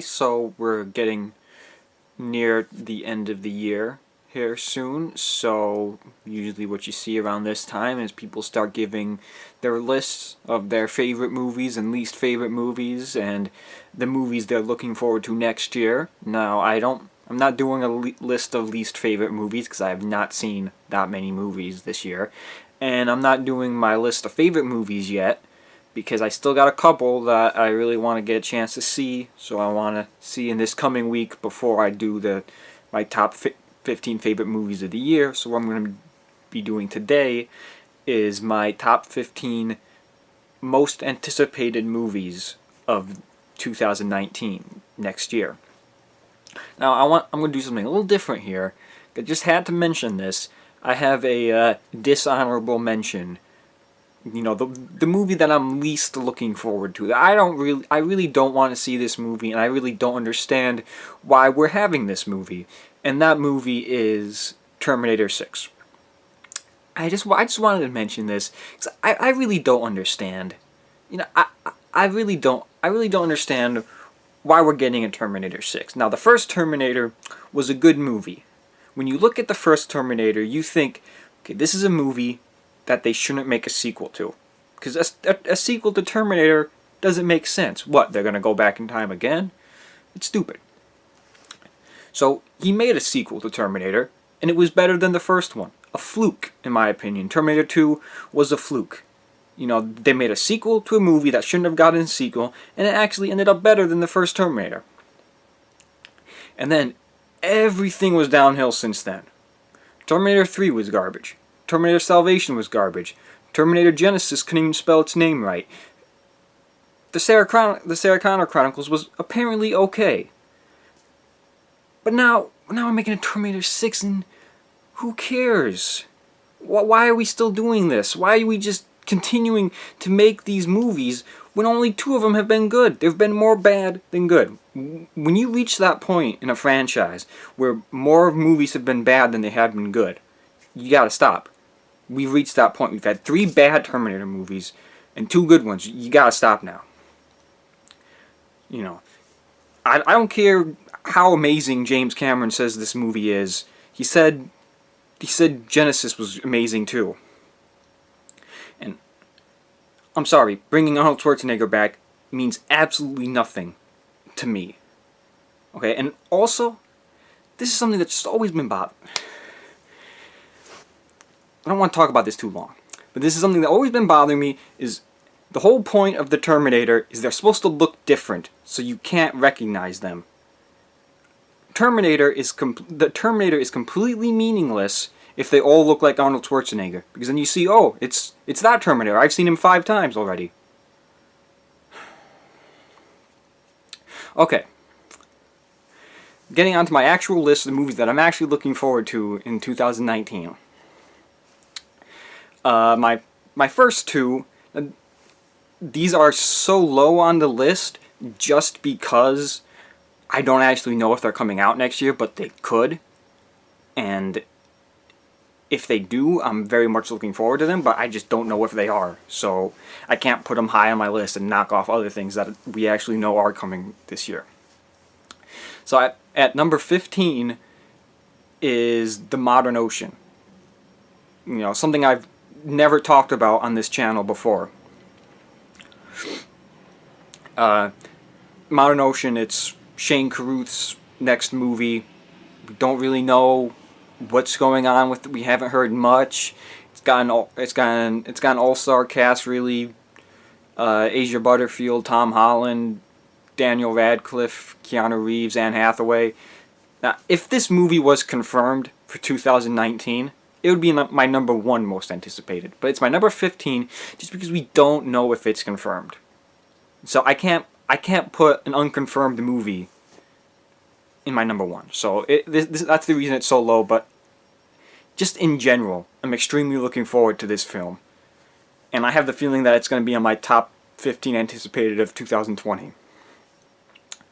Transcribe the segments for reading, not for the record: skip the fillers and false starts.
So we're getting near the end of the year here soon, so usually what you see around this time is people start giving their lists of their favorite movies and least favorite movies and the movies they're looking forward to next year. Now, I'm not doing a list of least favorite movies because I have not seen that many movies this year, and I'm not doing my list of favorite movies yet because I still got a couple that I really want to get a chance to see, so I want to see in this coming week before I do my top 15 favorite movies of the year. So what I'm going to be doing today is my top 15 most anticipated movies of 2019, next year. Now I'm going to do something a little different here. I just had to mention this. I have a dishonorable mention. You know, the movie that I'm least looking forward to. I really don't want to see this movie, and I really don't understand why we're having this movie. And that movie is Terminator 6. I just wanted to mention this because I really don't understand. You know, I really don't understand why we're getting a Terminator 6. Now, the first Terminator was a good movie. When you look at the first Terminator, you think, okay, this is a movie that they shouldn't make a sequel to. Because a sequel to Terminator doesn't make sense. What, they're going to go back in time again? It's stupid. So he made a sequel to Terminator, and it was better than the first one. A fluke, in my opinion. Terminator 2 was a fluke. You know, they made a sequel to a movie that shouldn't have gotten a sequel, and it actually ended up better than the first Terminator. And then everything was downhill since then. Terminator 3 was garbage. Terminator Salvation was garbage. Terminator Genesis couldn't even spell its name right. The Sarah Connor Chronicles was apparently okay. But now we're making a Terminator 6, and who cares? Why are we still doing this? Why are we just continuing to make these movies when only 2 of them have been good? They've been more bad than good. When you reach that point in a franchise where more movies have been bad than they have been good, you gotta stop. We've reached that point. We've had 3 bad Terminator movies and 2 good ones. You gotta stop now. You know, I don't care how amazing James Cameron says this movie is. He said Genesis was amazing too. And I'm sorry, bringing Arnold Schwarzenegger back means absolutely nothing to me. Okay, and also, this is something that's just always been bothering. I don't want to talk about this too long, but this is something that's always been bothering me. Is the whole point of the Terminator is they're supposed to look different, so you can't recognize them. The Terminator is completely meaningless if they all look like Arnold Schwarzenegger, because then you see, oh, it's that Terminator. I've seen him 5 times already. Okay. Getting onto my actual list of the movies that I'm actually looking forward to in 2019. My first 2, these are so low on the list just because I don't actually know if they're coming out next year, but they could. And if they do, I'm very much looking forward to them, but I just don't know if they are. So I can't put them high on my list and knock off other things that we actually know are coming this year. So at number 15 is The Modern Ocean. You know, something I've never talked about on this channel before. Modern Ocean, it's Shane Carruth's next movie. We don't really know what's going on with it. We haven't heard much. It's got an all-star cast, really. Asia Butterfield, Tom Holland, Daniel Radcliffe, Keanu Reeves, Anne Hathaway. Now, if this movie was confirmed for 2019, it would be my number 1 most anticipated. But it's my number 15 just because we don't know if it's confirmed. So I can't put an unconfirmed movie in my number 1. So that's the reason it's so low. But just in general, I'm extremely looking forward to this film. And I have the feeling that it's going to be on my top 15 anticipated of 2020.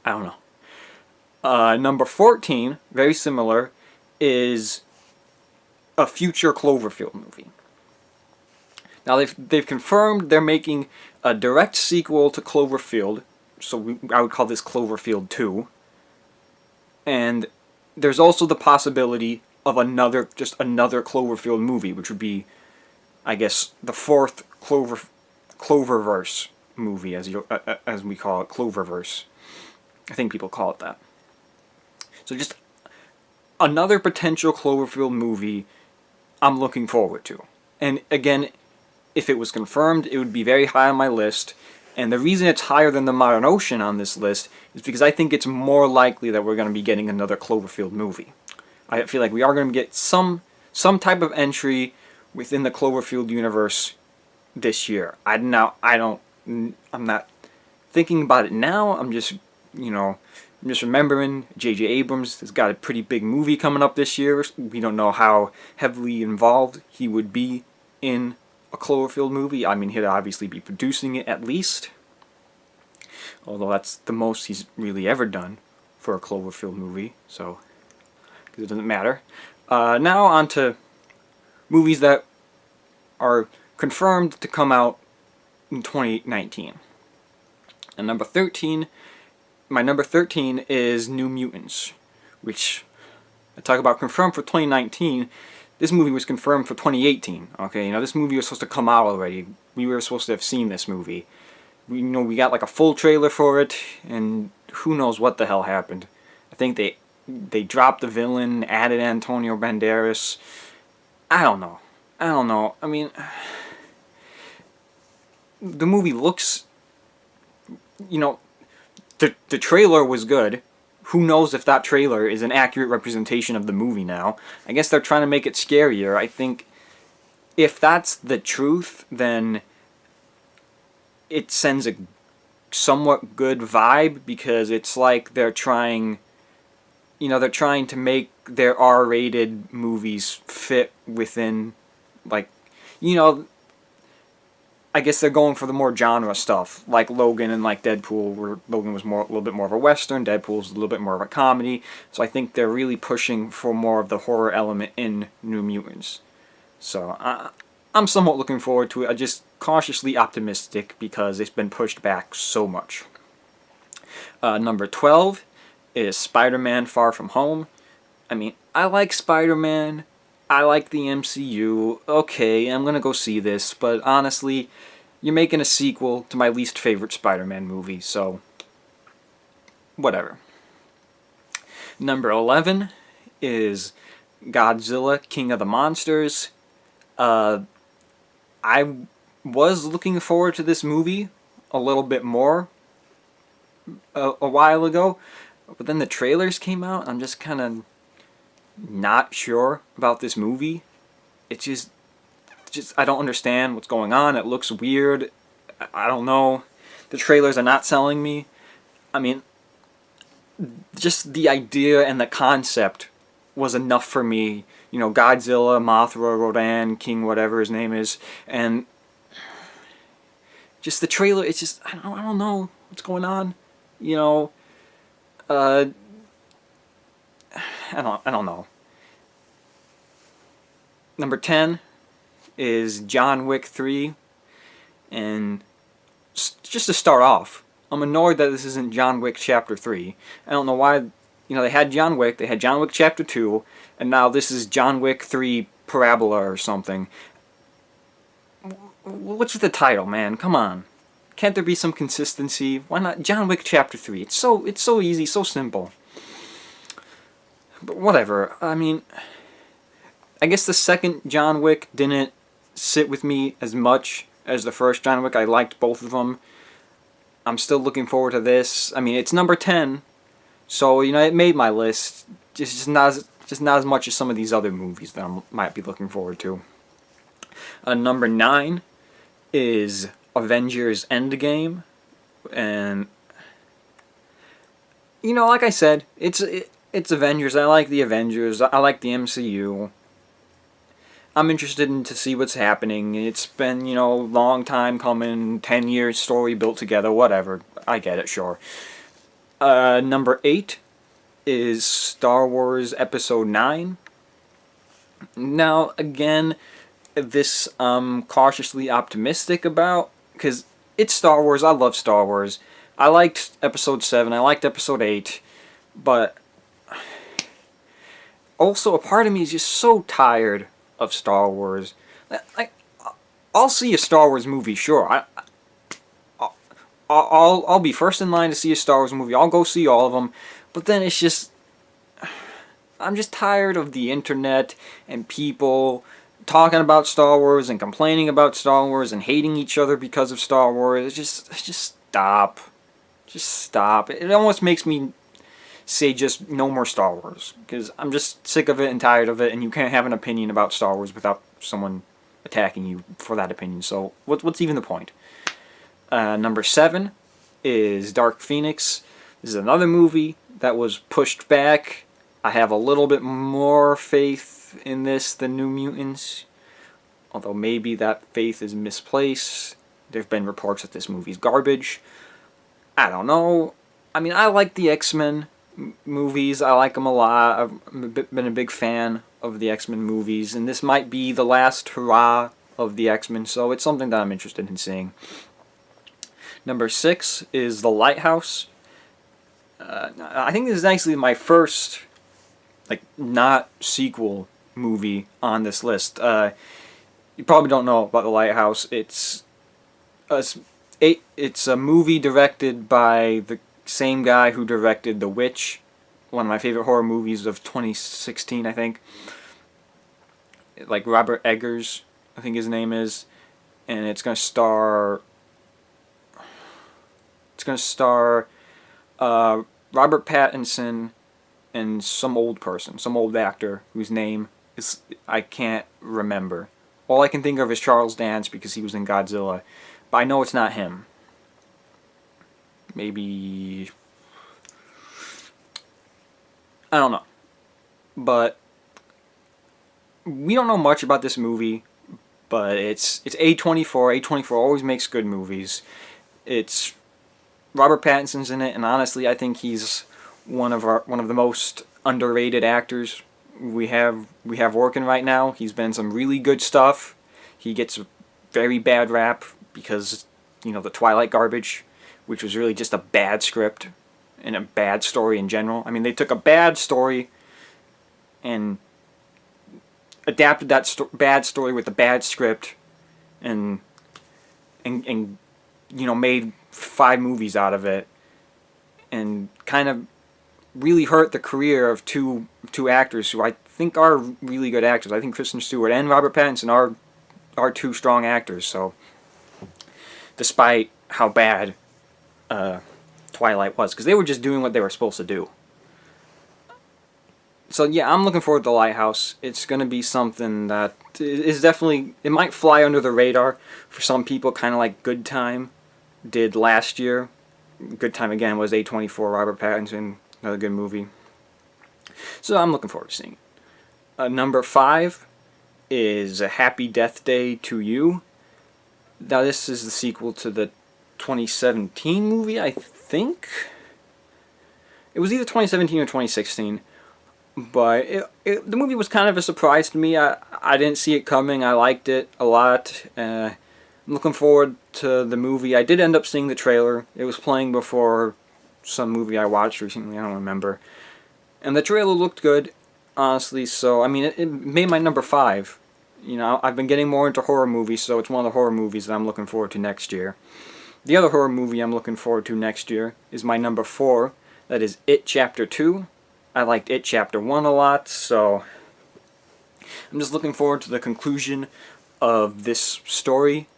I don't know. Number 14, very similar, is a future Cloverfield movie. Now they've confirmed they're making a direct sequel to Cloverfield So I would call this Cloverfield 2. And there's also the possibility of another Cloverfield movie, which would be, I guess, the fourth Cloververse movie, as we call it, Cloververse. I think people call it that. So just another potential Cloverfield movie I'm looking forward to. And again, if it was confirmed, it would be very high on my list. And the reason it's higher than the Modern Ocean on this list is because I think it's more likely that we're going to be getting another Cloverfield movie. I feel like we are going to get some type of entry within the Cloverfield universe this year. I'm not thinking about it now. I'm just remembering J.J. Abrams has got a pretty big movie coming up this year. We don't know how heavily involved he would be in a Cloverfield movie. I mean, he'd obviously be producing it at least. Although that's the most he's really ever done for a Cloverfield movie, so because it doesn't matter. Now on to movies that are confirmed to come out in 2019. And my number 13 is New Mutants, which I talk about confirmed for 2019. This movie was confirmed for 2018. Okay, this movie was supposed to come out already. We were supposed to have seen this movie. We got like a full trailer for it, and who knows what the hell happened. I think they dropped the villain, added Antonio Banderas. I don't know. I mean, the movie looks, the trailer was good. Who knows if that trailer is an accurate representation of the movie now. I guess they're trying to make it scarier. I think if that's the truth, then it sends a somewhat good vibe, because it's like they're trying to make their R-rated movies fit within, I guess they're going for the more genre stuff, like Logan and like Deadpool, where Logan was a little bit more of a western, Deadpool's a little bit more of a comedy. So I think they're really pushing for more of the horror element in New Mutants. So I'm somewhat looking forward to it. I'm just cautiously optimistic because it's been pushed back so much. Number 12 is Spider-Man Far From Home. I mean, I like Spider-Man. I like the MCU. Okay, I'm gonna go see this, but honestly, you're making a sequel to my least favorite Spider-Man movie, so whatever. Number 11 is Godzilla, King of the Monsters. I was looking forward to this movie a little bit more a while ago, but then the trailers came out. I'm just kind of not sure about this movie. It's just I don't understand what's going on. It looks weird. I don't know. The trailers are not selling me. I mean, just the idea and the concept was enough for me. Godzilla, Mothra, Rodan, King, whatever his name is, and just the trailer. It's just I don't know what's going on. I don't know. Number 10 is John Wick 3, and just to start off, I'm annoyed that this isn't John Wick Chapter 3. I don't know why. They had John Wick, they had John Wick Chapter 2, and now this is John Wick 3 Parabola or something. What's with the title, man? Come on. Can't there be some consistency? Why not John Wick Chapter 3? It's so easy, so simple. But whatever. I mean, I guess the second John Wick didn't sit with me as much as the first John Wick. I liked both of them. I'm still looking forward to this. I mean, it's number 10, so it made my list. Just not as much as some of these other movies that I might be looking forward to. Number 9 is Avengers Endgame, and like I said, it's Avengers. I like the Avengers. I like the MCU. I'm interested to see what's happening. It's been, a long time coming, 10 years story built together, whatever. I get it, sure. Number 8 is Star Wars Episode 9. Now, again, this I'm cautiously optimistic about, because it's Star Wars. I love Star Wars. I liked episode 7, I liked episode 8, but also a part of me is just so tired of Star Wars. Like, I'll see a Star Wars movie, sure. I'll be first in line to see a Star Wars movie. I'll go see all of them, but then it's just I'm just tired of the internet and people talking about Star Wars and complaining about Star Wars and hating each other because of Star Wars. Just stop. Just stop. It almost makes me say just no more Star Wars, because I'm just sick of it and tired of it, and you can't have an opinion about Star Wars without someone attacking you for that opinion. So what's even the point? Number 7 is Dark Phoenix. This is another movie that was pushed back. I have a little bit more faith in this than New Mutants, although maybe that faith is misplaced. There have been reports that this movie's garbage. I don't know. I mean, I like the X-Men movies. I like them a lot. I've been a big fan of the X-Men movies, and this might be the last hurrah of the X-Men, so it's something that I'm interested in seeing. Number 6 is The Lighthouse. I think this is actually my first, not sequel movie on this list. You probably don't know about The Lighthouse. It's a movie directed by the same guy who directed The Witch, one of my favorite horror movies of 2016, I think. Like Robert Eggers, I think his name is, and it's gonna star Robert Pattinson and some old actor whose name is I can't remember. All I can think of is Charles Dance because he was in Godzilla, but I know it's not him. Maybe I don't know, but we don't know much about this movie. But it's A24. A24 always makes good movies. It's Robert Pattinson's in it, and honestly, I think he's one of the most underrated actors we have working right now. He's been in some really good stuff. He gets a very bad rap because, the Twilight garbage, which was really just a bad script and a bad story in general. I mean, they took a bad story and adapted that bad story with a bad script and made 5 movies out of it, and kind of really hurt the career of two actors who I think are really good actors. I think Kristen Stewart and Robert Pattinson are 2 strong actors. So despite how bad Twilight was, because they were just doing what they were supposed to do. So yeah, I'm looking forward to The Lighthouse. It's going to be something that is definitely, it might fly under the radar for some people, kind of like Good Time did last year. Good Time, again, was A24, Robert Pattinson, another good movie. So I'm looking forward to seeing it. Number 5 is A Happy Death Day to You. Now this is the sequel to the 2017 movie, I think. It was either 2017 or 2016. But the movie was kind of a surprise to me. I didn't see it coming. I liked it a lot. I'm looking forward to the movie. I did end up seeing the trailer. It was playing before some movie I watched recently. I don't remember. And the trailer looked good, honestly. So, I mean, it made my number 5. I've been getting more into horror movies, so it's one of the horror movies that I'm looking forward to next year. The other horror movie I'm looking forward to next year is my number 4. That is It Chapter 2. I liked It Chapter 1 a lot, so I'm just looking forward to the conclusion of this story.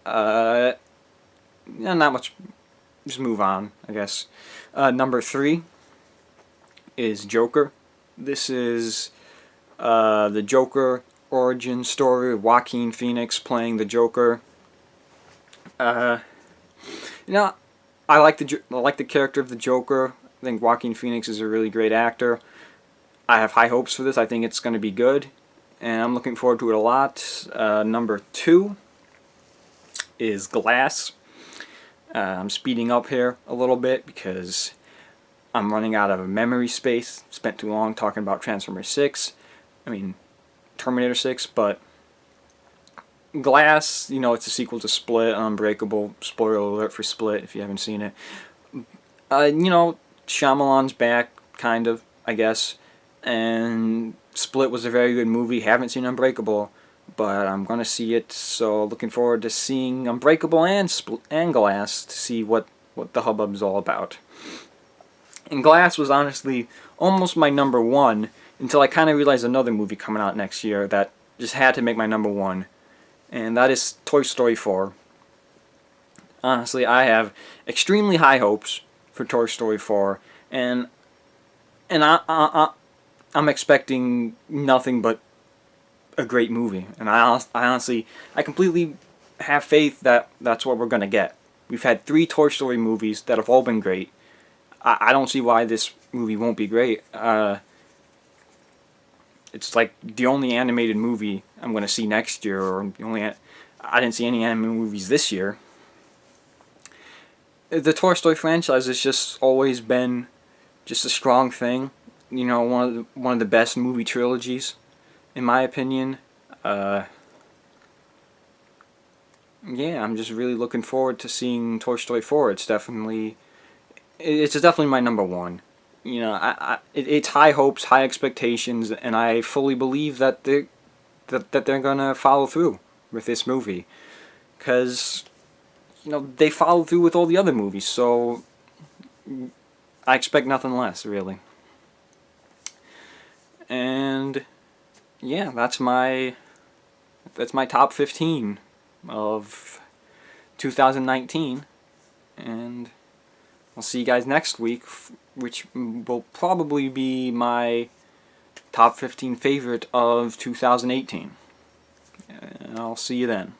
Not much. Just move on, I guess. Number 3 is Joker. This is the Joker origin story. Joaquin Phoenix playing the Joker. I like the character of the Joker. I think Joaquin Phoenix is a really great actor. I have high hopes for this. I think it's going to be good, and I'm looking forward to it a lot. Number 2 is Glass. I'm speeding up here a little bit because I'm running out of memory space. Spent too long talking about Terminator 6, but Glass, it's a sequel to Split, Unbreakable. Spoiler alert for Split if you haven't seen it. Shyamalan's back, kind of, I guess. And Split was a very good movie. Haven't seen Unbreakable, but I'm gonna see it. So looking forward to seeing Unbreakable and Glass to see what the hubbub's all about. And Glass was honestly almost my number one until I kind of realized another movie coming out next year that just had to make my number one, and that is Toy Story 4. Honestly, I have extremely high hopes for Toy Story 4, and I'm expecting nothing but a great movie. And I completely have faith that that's what we're gonna get. We've had 3 Toy Story movies that have all been great. I don't see why this movie won't be great. It's like the only animated movie I'm gonna see next year, or I didn't see any animated movies this year. The Toy Story franchise has just always been just a strong thing. One of the best movie trilogies, in my opinion. Yeah, I'm just really looking forward to seeing Toy Story 4. It's definitely my number one. It's high hopes, high expectations, and I fully believe that they're gonna follow through with this movie, because they followed through with all the other movies, so I expect nothing less, really. And yeah, that's my top 15 of 2019, and I'll see you guys next week, which will probably be my top 15 favorite of 2018. And I'll see you then.